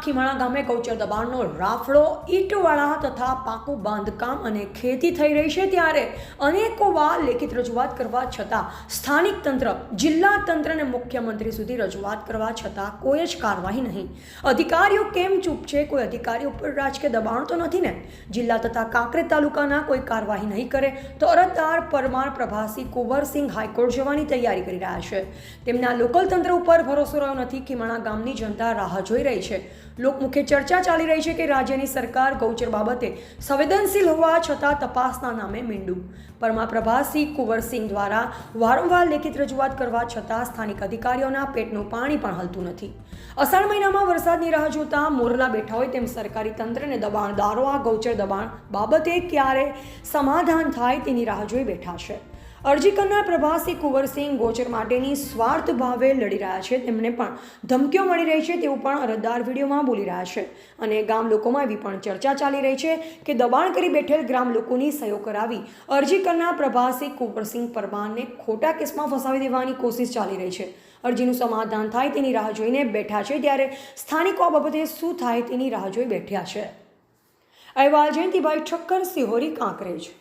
ખીમાણા ગામે ગૌચર દબાણનો રાફડો ઈંટવાળા તથા પાકું બાંધકામ અને ખેતી થઈ રહી છે ત્યારે અનેકો વાર લેખિત રજૂઆત કરવા છતાં સ્થાનિક તંત્ર જિલ્લા તંત્ર અને મુખ્યમંત્રી સુધી રજૂઆત કરવા છતાં કોઈ જ કાર્યવાહી નહીં। અધિકારીઓ કેમ ચૂપ છે? કોઈ અધિકારીઓ ઉપર રાજકીય દબાણ તો નથી ને? જિલ્લા તથા કાંકરેજ તાલુકાના કોઈ કાર્યવાહી નહીં કરે તો અરજદાર પરમાર પ્રભાસિંહ કુંવરસિંહ હાઈકોર્ટ જવાની તૈયારી કરી રહ્યા છે। તેમના લોકલ તંત્ર ઉપર ભરોસો રહ્યો નથી। ખીમાણા ગામની જનતા રાહ જોઈ રહી છે। લોકમુખે ચર્ચા ચાલી રહી છે કે રાજ્યની સરકાર ગૌચર બાબતે સંવેદનશીલ હોવા છતાં તપાસના નામે મીંડું। પરમાર પ્રભાસિંહ કુંવરસિંહ દ્વારા વારંવાર લેખિત રજૂઆત કરવા છતાં સ્થાનિક અધિકારીઓના પેટનું પાણી પણ હલતું નથી। અષાઢ મહિનામાં વરસાદની રાહ જોતા મોરલા બેઠા હોય તેમ સરકારી તંત્રને દબાણદારો આ ગૌચર દબાણ બાબતે ક્યારે સમાધાન થાય તેની રાહ જોઈ બેઠા છે। અરજી કરનાર પ્રભાસિંહ કુંવરસિંહ ગૌચર માટેની સ્વાર્થ ભાવે લડી રહ્યા છે। તેમને પણ ધમકીઓ મળી રહી છે તેવું પણ અરજદાર વિડીયોમાં બોલી રહ્યા છે અને ગામ લોકોમાં એવી પણ ચર્ચા ચાલી રહી છે કે દબાણ કરી બેઠેલ ગ્રામ લોકોની સહયોગ કરાવી અરજી કરનાર પ્રભાસિંહ કુંવરસિંહ પરમારને ખોટા કેસમાં ફસાવી દેવાની કોશિશ ચાલી રહી છે। અરજીનું સમાધાન થાય તેની રાહ જોઈને બેઠા છે ત્યારે સ્થાનિકો આ બાબતે શું થાય તેની રાહ જોઈ બેઠ્યા છે। અહેવાલ જયંતિભાઈ ઠક્કર, સિહોરી, કાંકરેજ।